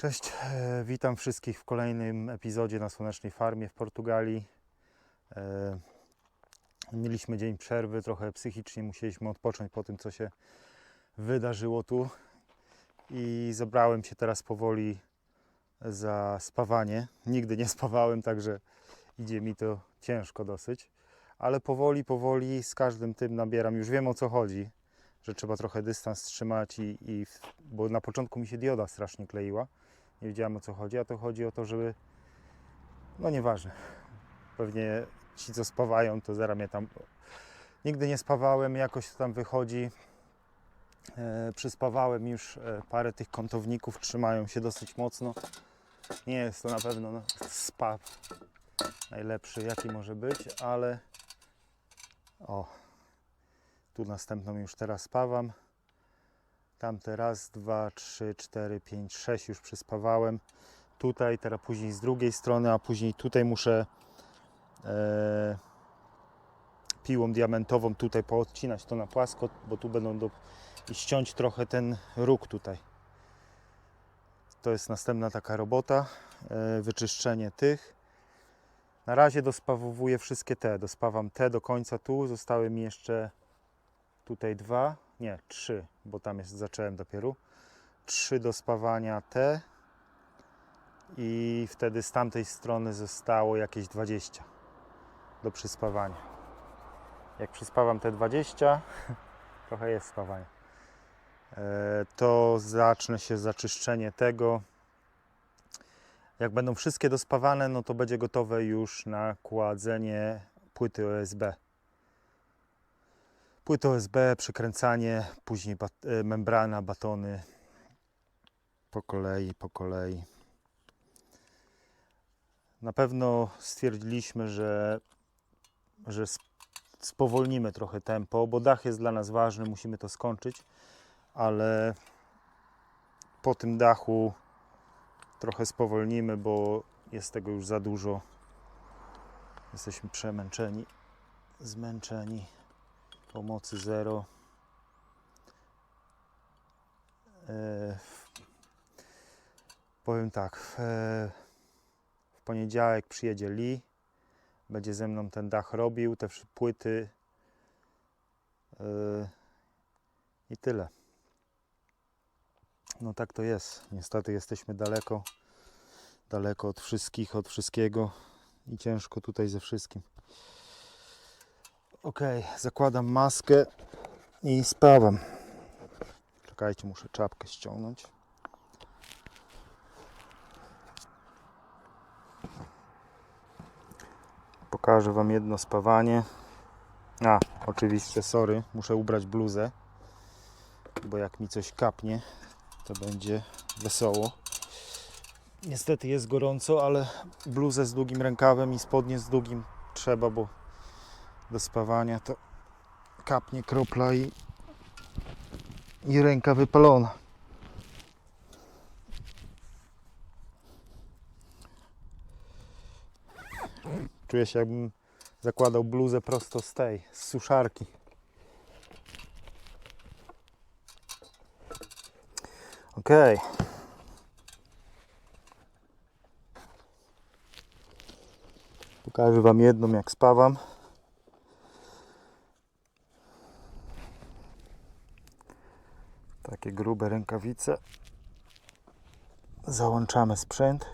Cześć, witam wszystkich w kolejnym epizodzie na Słonecznej Farmie w Portugalii. Mieliśmy dzień przerwy, trochę psychicznie musieliśmy odpocząć po tym, co się wydarzyło tu i zabrałem się teraz powoli za spawanie. Nigdy nie spawałem, także idzie mi to ciężko dosyć, ale powoli z każdym tym nabieram. Już wiem, o co chodzi, że trzeba trochę dystans trzymać bo na początku mi się dioda strasznie kleiła. Nie wiedziałem, o co chodzi, a to chodzi o to, żeby, no nieważne, pewnie ci, co spawają, to zaraz mnie tam, nigdy nie spawałem, jakoś to tam wychodzi. Przyspawałem już parę tych kątowników, trzymają się dosyć mocno. Nie jest to na pewno spaw najlepszy, jaki może być, ale tu następną już teraz spawam. Tamte raz, 2, 3, 4, 5, 6 już przyspawałem. Tutaj, teraz później z drugiej strony, a później tutaj muszę piłą diamentową tutaj poodcinać to na płasko, bo tu będą i ściąć trochę ten róg tutaj. To jest następna taka robota, wyczyszczenie tych. Na razie dospawowuję wszystkie te, dospawam te do końca tu, zostały mi jeszcze tutaj 3, bo tam zacząłem dopiero. 3 do spawania te i wtedy z tamtej strony zostało jakieś 20 do przyspawania. Jak przyspawam te 20, trochę jest spawania, to zacznę się zaczyszczenie tego. Jak będą wszystkie dospawane, no to będzie gotowe już na kładzenie płyty OSB. Płyty OSB, przykręcanie, później membrana, batony, po kolei. Na pewno stwierdziliśmy, że spowolnimy trochę tempo, bo dach jest dla nas ważny, musimy to skończyć, ale po tym dachu trochę spowolnimy, bo jest tego już za dużo. Jesteśmy przemęczeni, zmęczeni, pomocy zero. Powiem tak, w poniedziałek przyjedzie Lee, będzie ze mną ten dach robił, te płyty i tyle. No tak to jest. Niestety jesteśmy daleko od wszystkich, od wszystkiego i ciężko tutaj ze wszystkim. Ok, zakładam maskę i spawam. Czekajcie, muszę czapkę ściągnąć. Pokażę Wam jedno spawanie. Oczywiście, sorry, muszę ubrać bluzę, bo jak mi coś kapnie, to będzie wesoło. Niestety jest gorąco, ale bluzę z długim rękawem i spodnie z długim trzeba, bo do spawania to kapnie kropla i ręka wypalona. Czuję się, jakbym zakładał bluzę prosto z suszarki. Ok. Pokażę Wam jedną, jak spawam. Takie grube rękawice. Załączamy sprzęt.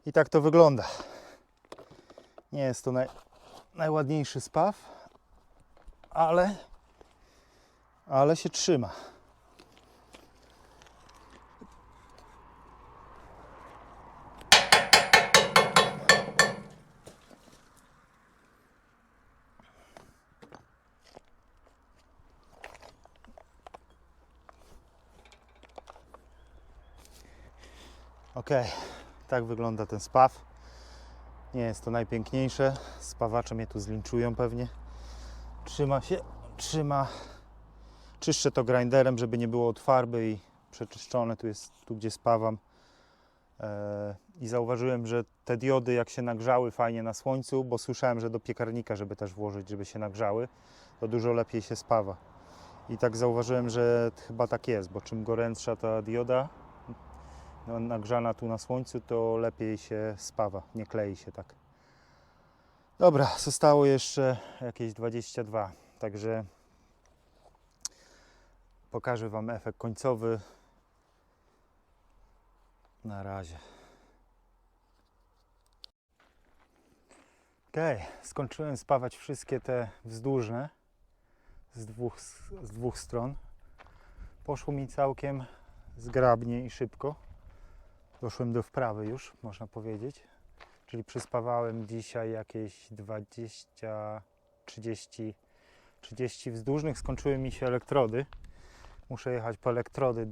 I tak to wygląda. Nie jest to najładniejszy spaw, ale się trzyma. Ok, tak wygląda ten spaw. Nie jest to najpiękniejsze. Spawacze mnie tu zlinczują pewnie. Trzyma się, trzyma. Czyszczę to grinderem, żeby nie było od farby i przeczyszczone. Tu jest, tu gdzie spawam. I zauważyłem, że te diody jak się nagrzały fajnie na słońcu, bo słyszałem, że do piekarnika, żeby też włożyć, żeby się nagrzały, to dużo lepiej się spawa. I tak zauważyłem, że chyba tak jest, bo czym gorętsza ta dioda, no, nagrzana tu na słońcu, to lepiej się spawa, nie klei się tak. Dobra, zostało jeszcze jakieś 22, także pokażę Wam efekt końcowy. Na razie. Ok, skończyłem spawać wszystkie te wzdłużne z dwóch stron. Poszło mi całkiem zgrabnie i szybko. Doszłem do wprawy już, można powiedzieć. Czyli przyspawałem dzisiaj jakieś 30 wzdłużnych. Skończyły mi się elektrody. Muszę jechać po elektrody,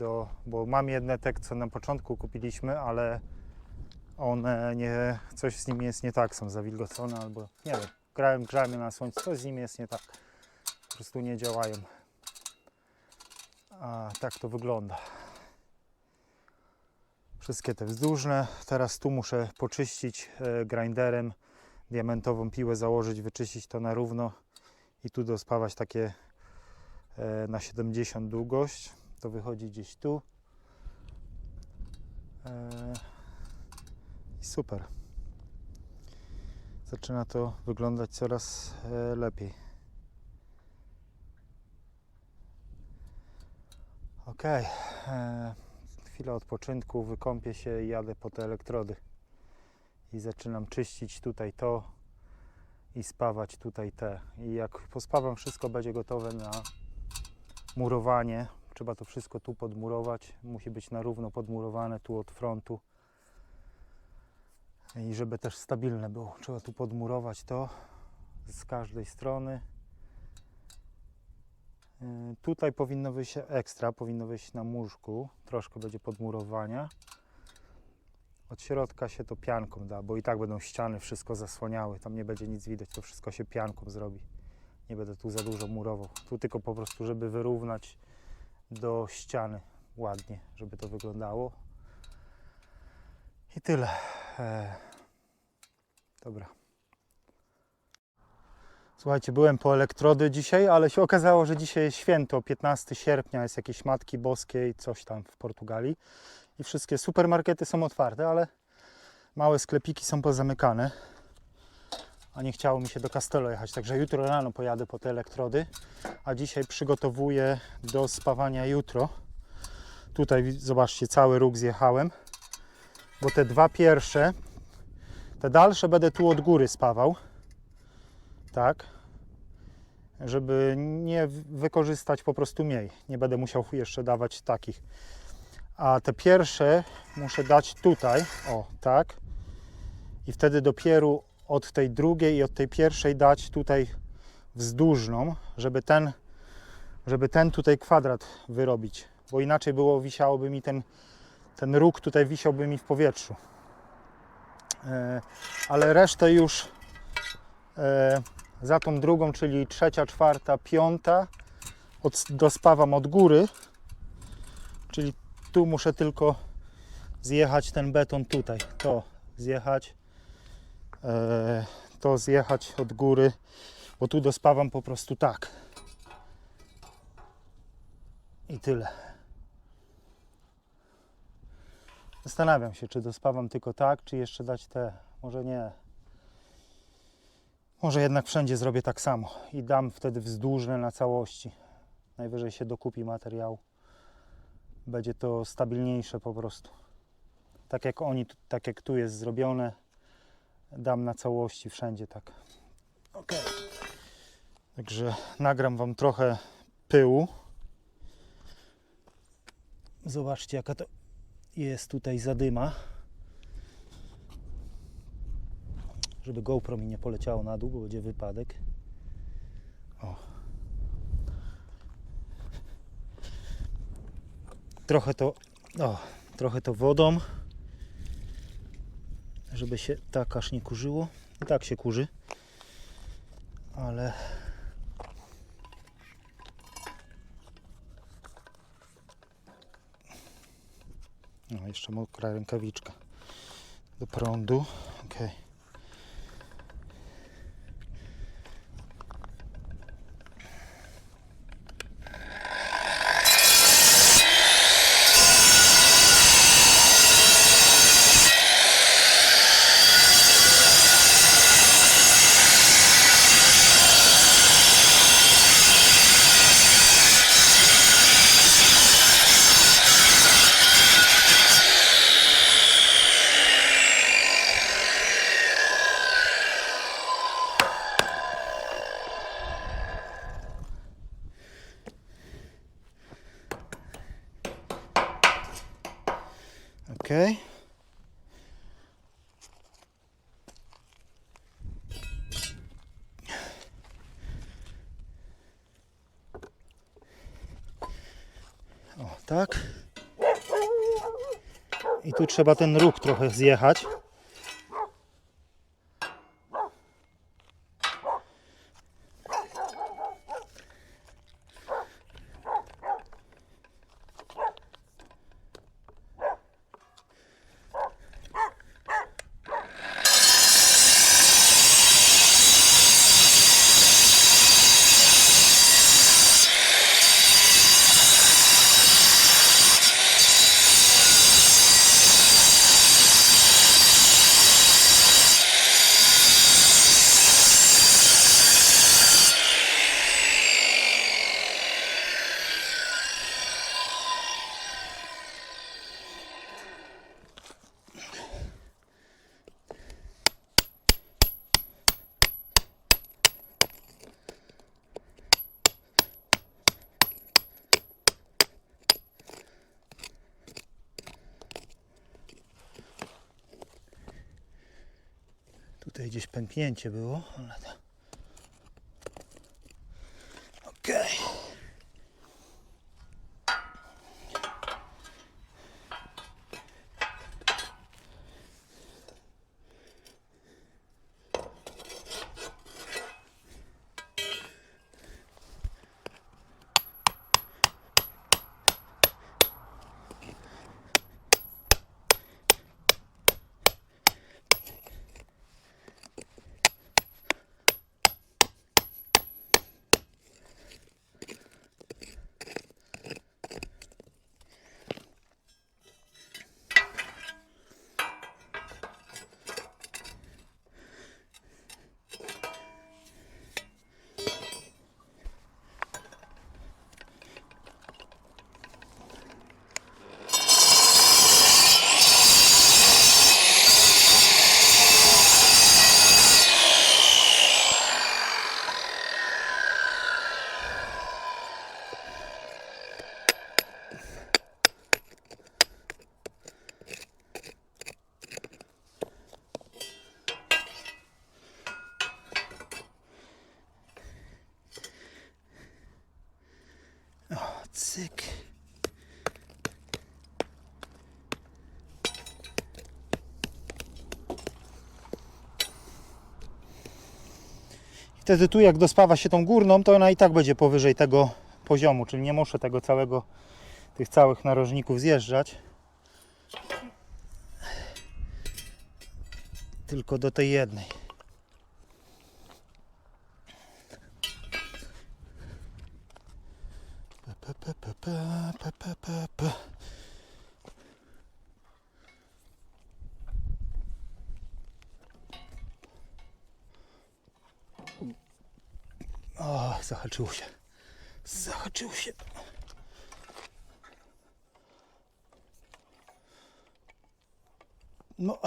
bo mam jedne te, co na początku kupiliśmy, ale one coś z nimi jest nie tak, są zawilgocone albo nie wiem. Grzałem je na słońcu, coś z nimi jest nie tak. Po prostu nie działają. A tak to wygląda. Wszystkie te wzdłużne. Teraz tu muszę poczyścić grinderem, diamentową piłę założyć, wyczyścić to na równo i tu dospawać takie na 70 długość. To wychodzi gdzieś tu. I super. Zaczyna to wyglądać coraz lepiej. Ok. Chwila odpoczynku, wykąpię się i jadę po te elektrody. I zaczynam czyścić tutaj to i spawać tutaj te. I jak pospawam, wszystko będzie gotowe na murowanie. Trzeba to wszystko tu podmurować. Musi być na równo podmurowane tu od frontu. I żeby też stabilne było. Trzeba tu podmurować to z każdej strony. Tutaj powinno wyjść ekstra, powinno wyjść na murzku. Troszkę będzie podmurowania. Od środka się to pianką da, bo i tak będą ściany wszystko zasłaniały. Tam nie będzie nic widać, to wszystko się pianką zrobi. Nie będę tu za dużo murował. Tu tylko po prostu, żeby wyrównać do ściany ładnie, żeby to wyglądało. I tyle. Dobra. Słuchajcie, byłem po elektrody dzisiaj, ale się okazało, że dzisiaj jest święto, 15 sierpnia, jest jakieś Matki Boskiej, coś tam w Portugalii. I wszystkie supermarkety są otwarte, ale małe sklepiki są pozamykane. A nie chciało mi się do Castello jechać, także jutro rano pojadę po te elektrody. A dzisiaj przygotowuję do spawania jutro. Tutaj zobaczcie, cały róg zjechałem. Bo te dwa pierwsze, te dalsze będę tu od góry spawał. Tak, żeby nie wykorzystać po prostu mniej. Nie będę musiał jeszcze dawać takich. A te pierwsze muszę dać tutaj, o tak. I wtedy dopiero od tej drugiej i od tej pierwszej dać tutaj wzdłużną, żeby ten tutaj kwadrat wyrobić. Bo inaczej wisiałoby mi ten róg tutaj wisiałby mi w powietrzu. Ale resztę już za tą drugą, czyli trzecia, czwarta, piąta dospawam od góry, czyli tu muszę tylko zjechać ten beton tutaj, to zjechać od góry, bo tu dospawam po prostu tak i tyle. Zastanawiam się, czy dospawam tylko tak, czy jeszcze dać te, może nie. Może jednak wszędzie zrobię tak samo i dam wtedy wzdłużne na całości. Najwyżej się dokupi materiał. Będzie to stabilniejsze po prostu. tak jak oni, tak jak tu jest zrobione, dam na całości wszędzie tak. Ok. Także nagram Wam trochę pyłu. Zobaczcie, jaka to jest tutaj zadyma. Żeby GoPro mi nie poleciało na dół, bo będzie wypadek. O. Trochę to wodą, żeby się tak aż nie kurzyło. I tak się kurzy, ale no, jeszcze mokra rękawiczka do prądu. Okay. Okay. O, tak. I tu trzeba ten róg trochę zjechać. Tutaj gdzieś pęknięcie było, ale to... Okej. Cyk. Wtedy tu jak dospawa się tą górną, to ona i tak będzie powyżej tego poziomu, czyli nie muszę tego całego, tych całych narożników zjeżdżać. Tylko do tej jednej. O, zahaczyło się. Zahaczyło się. No.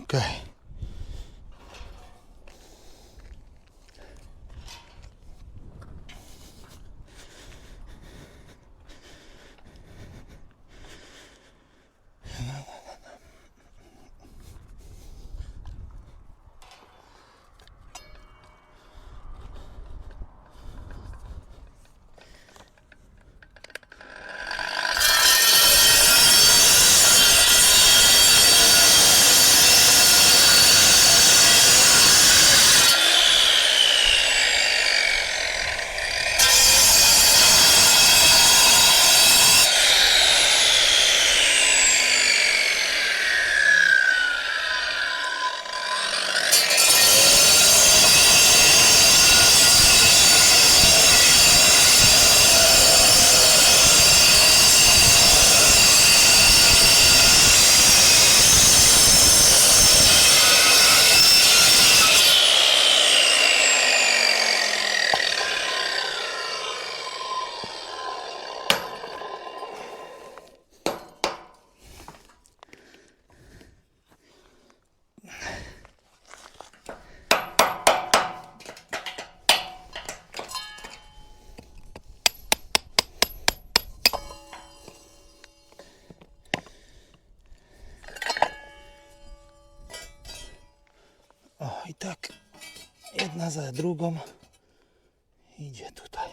Okej. O, i tak jedna za drugą idzie tutaj.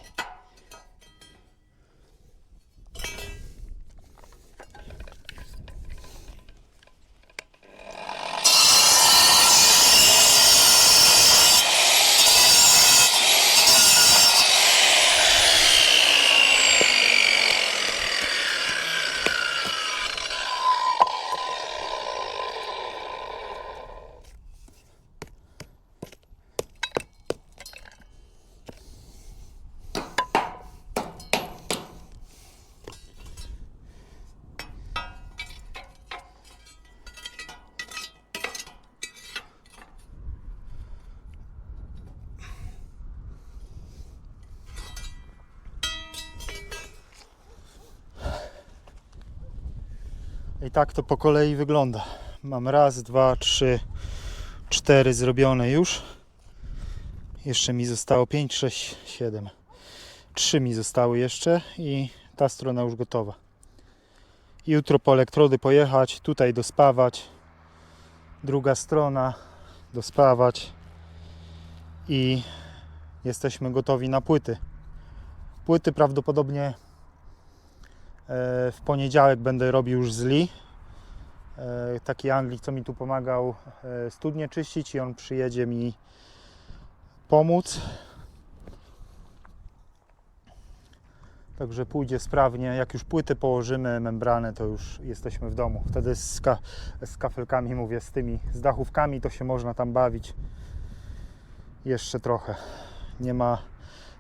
I tak to po kolei wygląda. Mam raz, dwa, trzy, cztery zrobione już. Jeszcze mi zostało 5, 6, 7. 3 mi zostały jeszcze i ta strona już gotowa. Jutro po elektrody pojechać, tutaj dospawać. Druga strona dospawać. I jesteśmy gotowi na płyty. Płyty prawdopodobnie w poniedziałek będę robił już z Lee. Taki Anglik, co mi tu pomagał studnię czyścić, i on przyjedzie mi pomóc. Także pójdzie sprawnie. Jak już płyty położymy, membranę, to już jesteśmy w domu. Wtedy z kafelkami, mówię, z dachówkami, to się można tam bawić jeszcze trochę.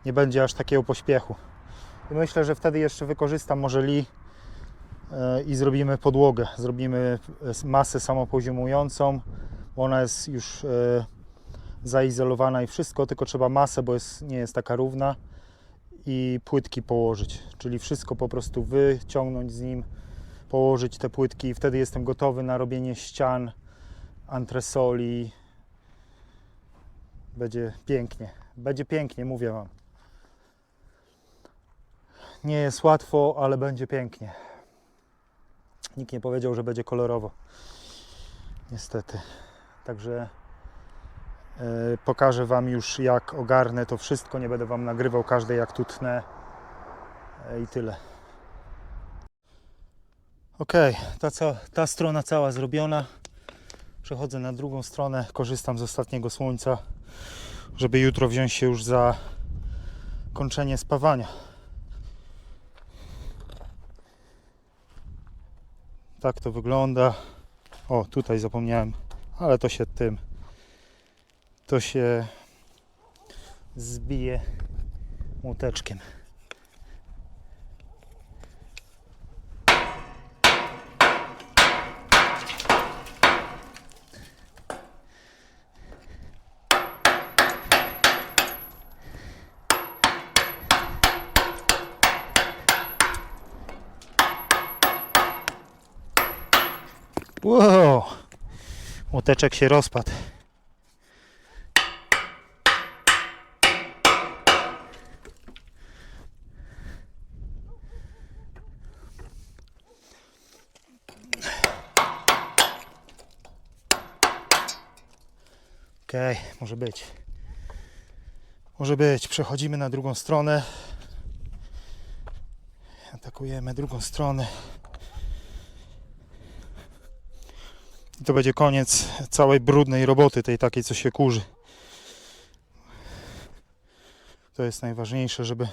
Nie będzie aż takiego pośpiechu. I myślę, że wtedy jeszcze wykorzystam może Lee i zrobimy podłogę. Zrobimy masę samopoziomującą, bo ona jest już zaizolowana i wszystko, tylko trzeba masę, bo nie jest taka równa, i płytki położyć. Czyli wszystko po prostu wyciągnąć z nim, położyć te płytki i wtedy jestem gotowy na robienie ścian, antresoli. Będzie pięknie. Będzie pięknie, mówię Wam. Nie jest łatwo, ale będzie pięknie. Nikt nie powiedział, że będzie kolorowo. Niestety. Także pokażę Wam już, jak ogarnę to wszystko. Nie będę Wam nagrywał każdej, jak tu tnę. I tyle. Ok, ta strona cała zrobiona. Przechodzę na drugą stronę. Korzystam z ostatniego słońca. żeby jutro wziąć się już za kończenie spawania. Tak to wygląda. O, tutaj zapomniałem, ale to się zbije młoteczkiem. Wow! Młoteczek się rozpadł. Okej, może być. Może być. Przechodzimy na drugą stronę. Atakujemy drugą stronę. I to będzie koniec całej brudnej roboty, tej takiej, co się kurzy. To jest najważniejsze, żeby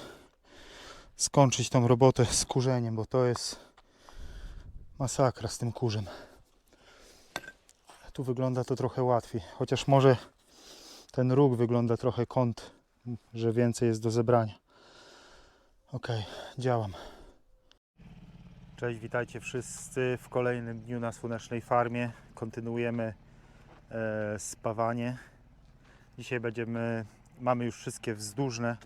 skończyć tą robotę z kurzeniem, bo to jest masakra z tym kurzem. Tu wygląda to trochę łatwiej, chociaż może ten róg wygląda trochę kąt, że więcej jest do zebrania. Ok, działam. Cześć, witajcie wszyscy w kolejnym dniu na słonecznej farmie. Kontynuujemy spawanie. Dzisiaj mamy już wszystkie wzdłużne.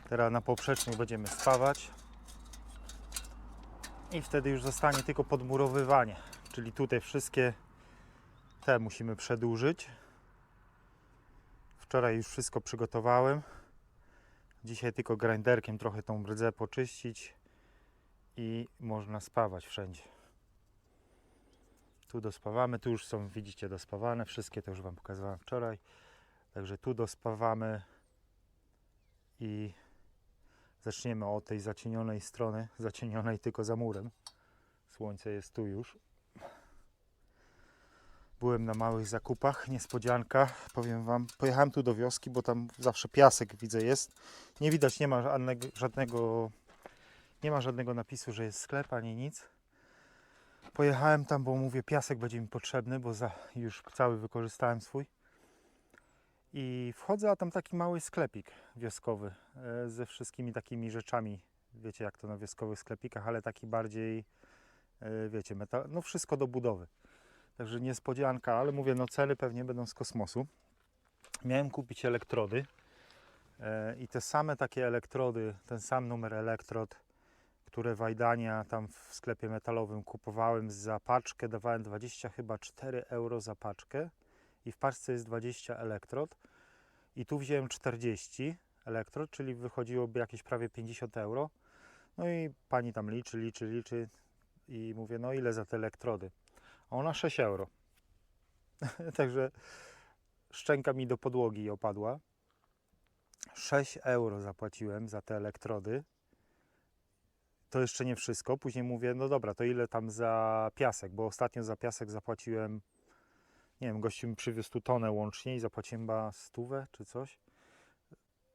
Teraz na poprzecznych będziemy spawać. I wtedy już zostanie tylko podmurowywanie. Czyli tutaj wszystkie te musimy przedłużyć. Wczoraj już wszystko przygotowałem. Dzisiaj tylko grinderkiem trochę tą brdzę poczyścić i można spawać wszędzie. Tu dospawamy, tu już są, widzicie, dospawane. Wszystkie to już Wam pokazywałem wczoraj. Także tu dospawamy i zaczniemy od tej zacienionej strony. Zacienionej tylko za murem. Słońce jest tu już. Byłem na małych zakupach, niespodzianka, powiem Wam. Pojechałem tu do wioski, bo tam zawsze piasek widzę jest. Nie widać, nie ma żadnego napisu, że jest sklep, ani nic. Pojechałem tam, bo mówię, piasek będzie mi potrzebny, bo już cały wykorzystałem swój. I wchodzę, a tam taki mały sklepik wioskowy ze wszystkimi takimi rzeczami. Wiecie, jak to na wioskowych sklepikach, ale taki bardziej, wiecie, no wszystko do budowy. Także niespodzianka, ale mówię, no ceny pewnie będą z kosmosu. Miałem kupić elektrody i te same takie elektrody, ten sam numer elektrod, które w Ajdania tam w sklepie metalowym kupowałem za paczkę, dawałem 24 euro za paczkę i w paczce jest 20 elektrod i tu wziąłem 40 elektrod, czyli wychodziłoby jakieś prawie 50 euro. No i pani tam liczy i mówię, no ile za te elektrody? A ona 6 euro. Także szczęka mi do podłogi opadła. 6 euro zapłaciłem za te elektrody. To jeszcze nie wszystko. Później mówię, no dobra, to ile tam za piasek? Bo ostatnio za piasek zapłaciłem, nie wiem, gościu mi przywiózł tu tonę łącznie i zapłaciłem chyba 100 czy coś.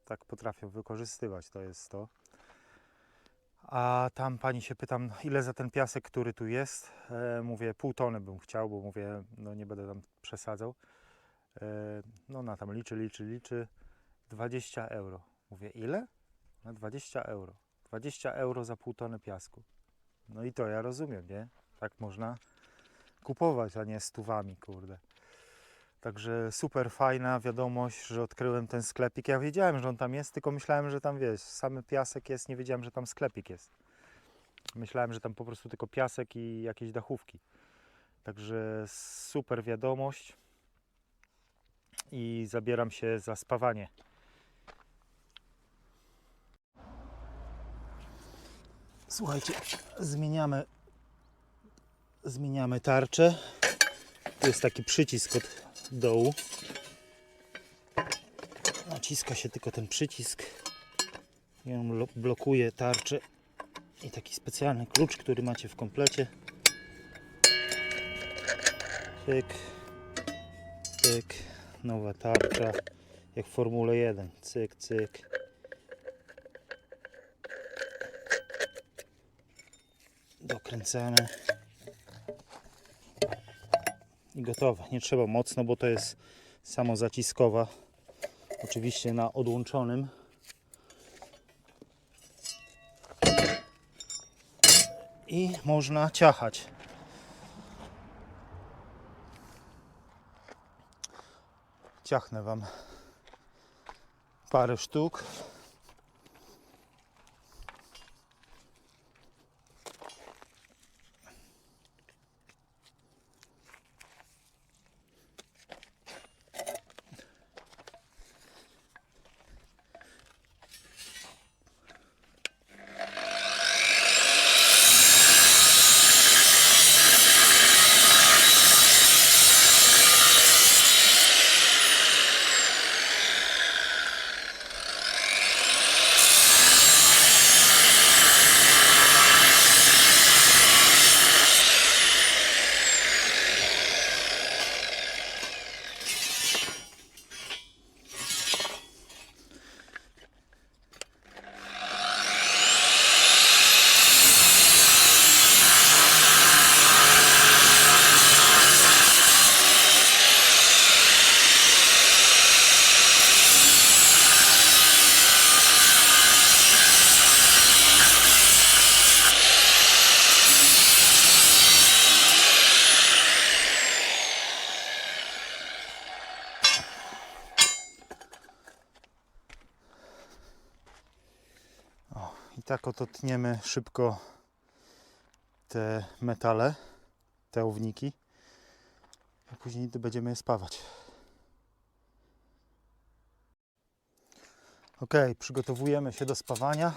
Tak potrafię wykorzystywać, to jest to. A tam pani się pytam, ile za ten piasek, który tu jest? Mówię, pół tony bym chciał, bo mówię, no nie będę tam przesadzał. No ona tam liczy. 20 euro. Mówię, ile? No 20 euro. 20 euro za pół tony piasku. No i to ja rozumiem, nie? Tak można kupować, a nie stówami, kurde. Także super fajna wiadomość, że odkryłem ten sklepik. Ja wiedziałem, że on tam jest, tylko myślałem, że tam, wiesz, samy piasek jest, nie wiedziałem, że tam sklepik jest. Myślałem, że tam po prostu tylko piasek i jakieś dachówki. Także super wiadomość i zabieram się za spawanie. Słuchajcie, zmieniamy tarczę. Tu jest taki przycisk od dołu. Naciska się tylko ten przycisk i on blokuje tarczę. I taki specjalny klucz, który macie w komplecie. Pyk, pyk, nowa tarcza. jak w Formule 1. Cyk, cyk. Dokręcamy. I gotowe. Nie trzeba mocno, bo to jest samozaciskowa. Oczywiście na odłączonym. I można ciachać. Ciachnę Wam parę sztuk. I tak oto tniemy szybko te metale, te owniki, a później będziemy je spawać. Ok, przygotowujemy się do spawania.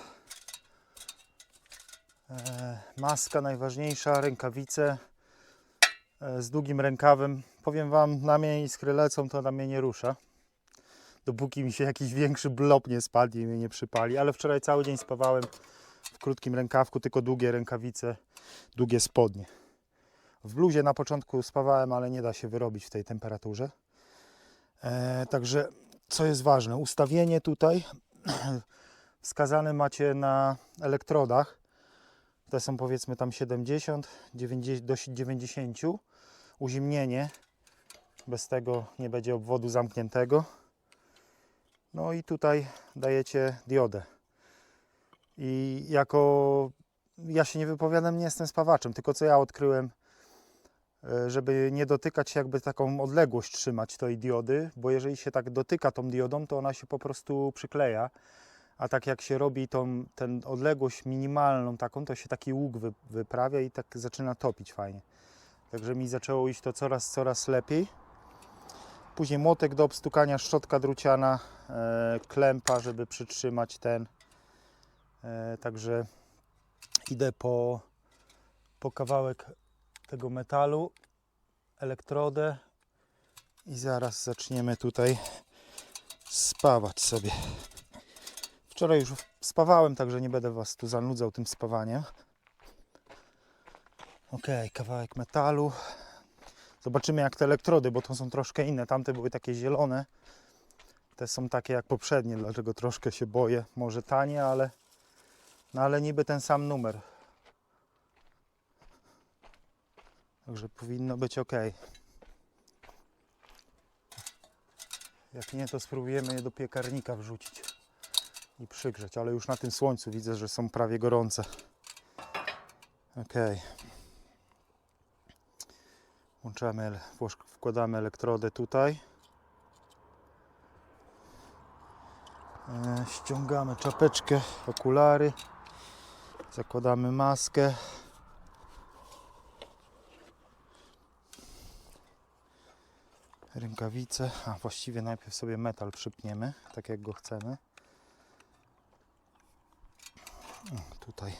Maska najważniejsza, rękawice z długim rękawem. Powiem Wam, na mnie iskry lecą, to na mnie nie rusza. Dopóki mi się jakiś większy blob nie spadnie i mnie nie przypali. Ale wczoraj cały dzień spawałem w krótkim rękawku, tylko długie rękawice, długie spodnie. W bluzie na początku spawałem, ale nie da się wyrobić w tej temperaturze. Także co jest ważne, ustawienie tutaj wskazane macie na elektrodach. Te są powiedzmy tam 70 do 90. Uziemnienie. Bez tego nie będzie obwodu zamkniętego. No i tutaj dajecie diodę. I ja się nie wypowiadam, nie jestem spawaczem, tylko co ja odkryłem, żeby nie dotykać się, jakby taką odległość trzymać tej diody, bo jeżeli się tak dotyka tą diodą, to ona się po prostu przykleja, a tak jak się robi tę odległość minimalną taką, to się taki łuk wyprawia i tak zaczyna topić fajnie. Także mi zaczęło iść to coraz lepiej. Później młotek do obstukania, szczotka druciana, klempa, żeby przytrzymać ten. Także idę po kawałek tego metalu, elektrodę i zaraz zaczniemy tutaj spawać sobie. Wczoraj już spawałem, także nie będę Was tu zanudzał tym spawaniem. Ok, kawałek metalu. Zobaczymy jak te elektrody, bo to są troszkę inne. Tamte były takie zielone. Te są takie jak poprzednie, dlatego troszkę się boję. Może tanie, ale niby ten sam numer. Także powinno być ok. Jak nie, to spróbujemy je do piekarnika wrzucić i przygrzeć, ale już na tym słońcu widzę, że są prawie gorące. Ok. Wkładamy elektrodę tutaj. Ściągamy czapeczkę, okulary. Zakładamy maskę. Rękawice. A właściwie najpierw sobie metal przypniemy, tak jak go chcemy. Tutaj.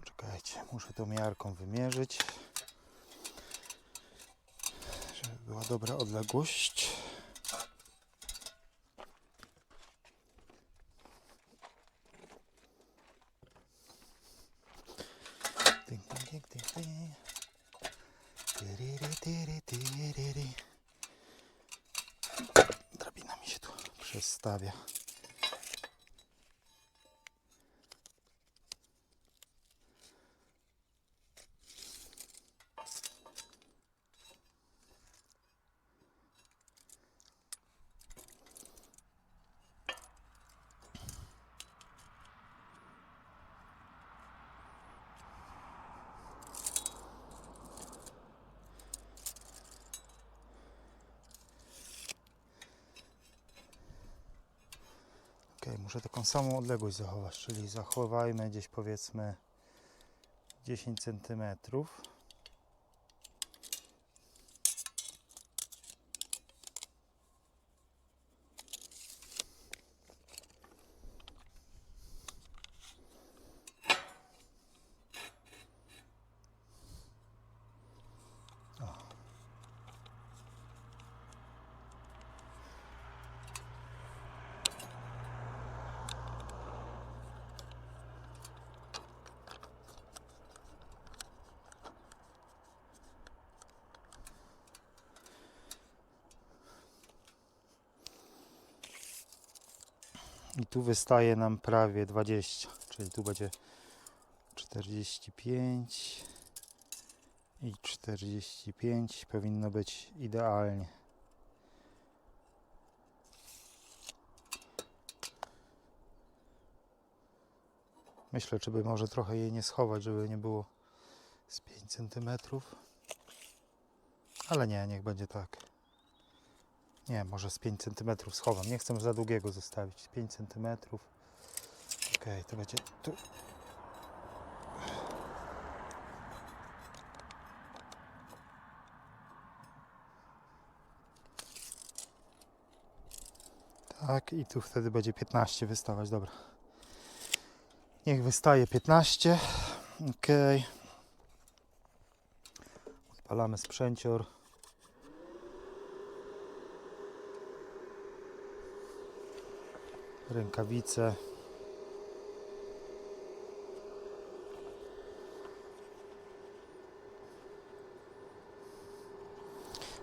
Czekajcie, muszę tą miarką wymierzyć, żeby była dobra odległość. przestawia. Ok, muszę taką samą odległość zachować, czyli zachowajmy gdzieś powiedzmy 10 cm. I tu wystaje nam prawie 20, czyli tu będzie 45 i 45, powinno być idealnie. Myślę, czy by może trochę jej nie schować, żeby nie było z 5 cm. Ale nie, niech będzie tak. Nie, może z 5 cm schowam. Nie chcę za długiego zostawić. 5 cm. Ok, to będzie tu. Tak, i tu wtedy będzie 15 wystawać. Dobra. Niech wystaje 15. Ok. Odpalamy sprzęcior. Rękawice.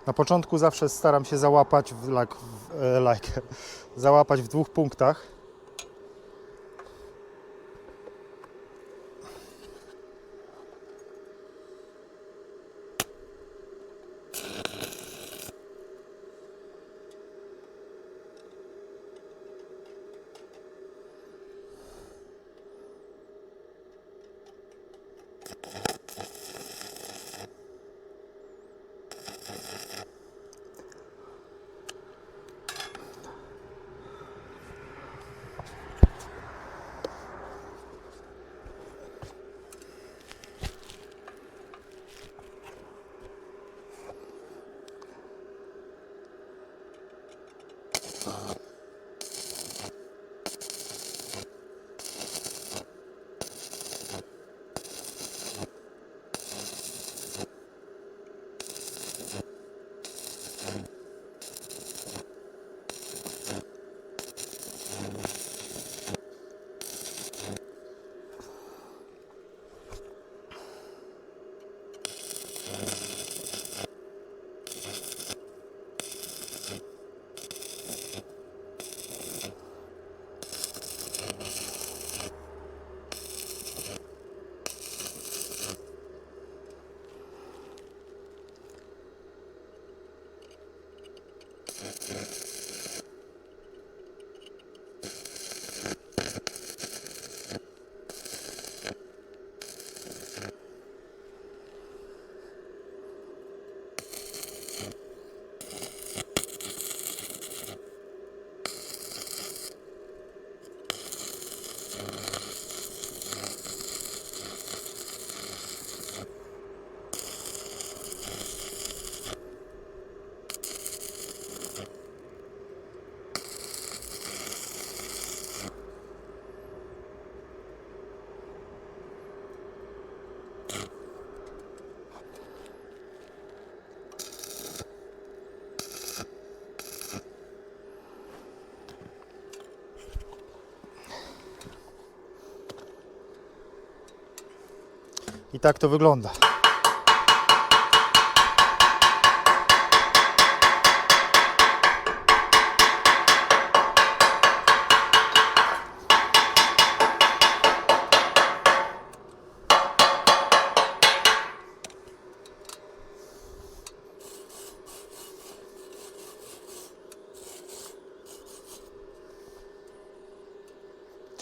Na początku zawsze staram się załapać załapać w 2 punktach. I tak to wygląda.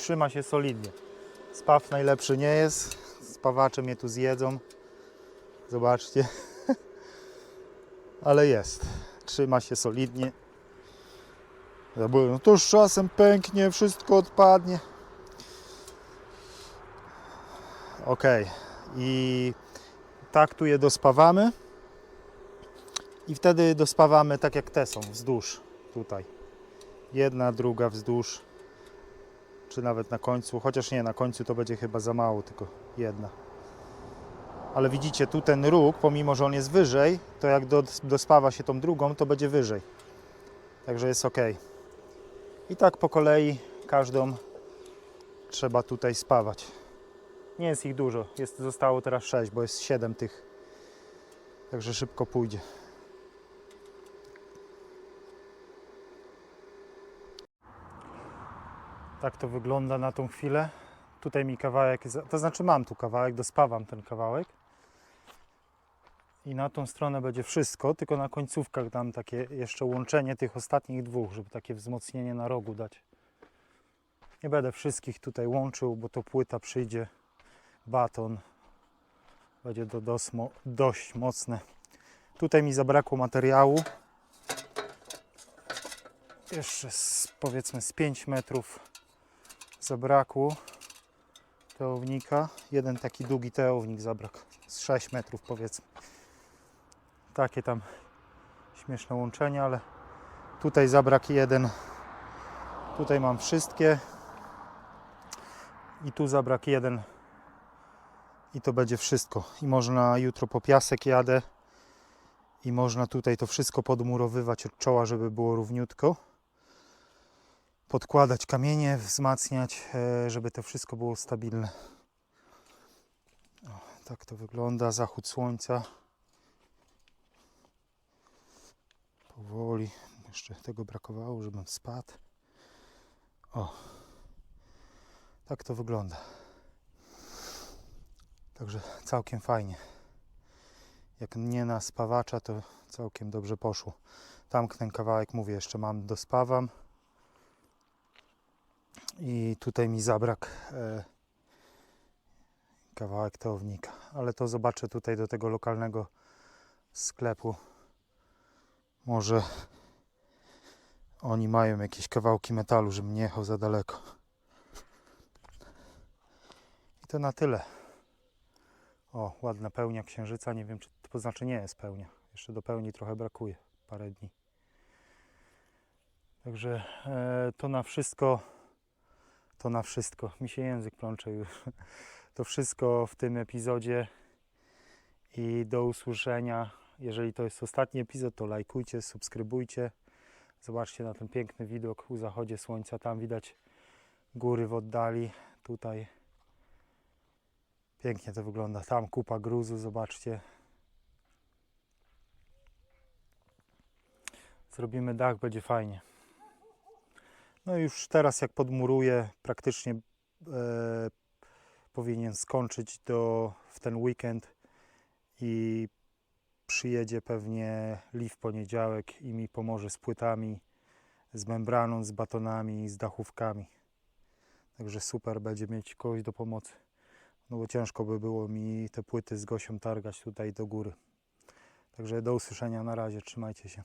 trzyma się solidnie. Spaw najlepszy nie jest, spawacze mnie tu zjedzą. Zobaczcie. Ale jest. Trzyma się solidnie. No to już czasem pęknie, wszystko odpadnie. Ok. I tak tu je dospawamy. I wtedy dospawamy tak jak te są, wzdłuż. Tutaj. Jedna, druga wzdłuż. Czy nawet na końcu. Chociaż nie, na końcu to będzie chyba za mało, tylko jedna. Ale widzicie, tu ten róg, pomimo że on jest wyżej, to jak dospawa się tą drugą, to będzie wyżej. Także jest ok. I tak po kolei każdą trzeba tutaj spawać. Nie jest ich dużo. Zostało teraz 6, bo jest 7 tych. Także szybko pójdzie. Tak to wygląda na tą chwilę. Tutaj mi kawałek, to znaczy mam tu kawałek, dospawam ten kawałek. I na tą stronę będzie wszystko, tylko na końcówkach dam takie jeszcze łączenie tych ostatnich dwóch, żeby takie wzmocnienie na rogu dać. Nie będę wszystkich tutaj łączył, bo to płyta przyjdzie, baton. Będzie to dość mocne. Tutaj mi zabrakło materiału. Jeszcze powiedzmy z 5 metrów zabrakło teownika. Jeden taki długi teownik zabrakł. Z 6 metrów powiedzmy. Takie tam śmieszne łączenia, ale tutaj zabrak jeden. Tutaj mam wszystkie. I tu zabrak jeden. I to będzie wszystko. I można jutro po piasek jadę. I można tutaj to wszystko podmurowywać od czoła, żeby było równiutko. Podkładać kamienie, wzmacniać, żeby to wszystko było stabilne. O, tak to wygląda. Zachód słońca. Powoli. Jeszcze tego brakowało, żebym spadł. O. Tak to wygląda. Także całkiem fajnie. Jak nie na spawacza, to całkiem dobrze poszło. Tam ten kawałek, mówię, jeszcze mam, dospawam. I tutaj mi zabrak kawałek teownika. Ale to zobaczę tutaj do tego lokalnego sklepu. Może oni mają jakieś kawałki metalu, żebym nie jechał za daleko. I to na tyle. O, ładna pełnia księżyca. Nie wiem, czy to znaczy nie jest pełnia. Jeszcze do pełni trochę brakuje. Parę dni. Także to na wszystko. To na wszystko. Mi się język plącze już. To wszystko w tym epizodzie. I do usłyszenia. Jeżeli to jest ostatni epizod, to lajkujcie, subskrybujcie. Zobaczcie na ten piękny widok u zachodzie słońca. Tam widać góry w oddali. Tutaj pięknie to wygląda. Tam kupa gruzu, zobaczcie. Zrobimy dach, będzie fajnie. No i już teraz jak podmuruję, praktycznie powinien skończyć w ten weekend i przyjedzie pewnie Lee w poniedziałek i mi pomoże z płytami, z membraną, z batonami, z dachówkami. Także super będzie mieć kogoś do pomocy. No bo ciężko by było mi te płyty z Gosią targać tutaj do góry. Także do usłyszenia, na razie, trzymajcie się.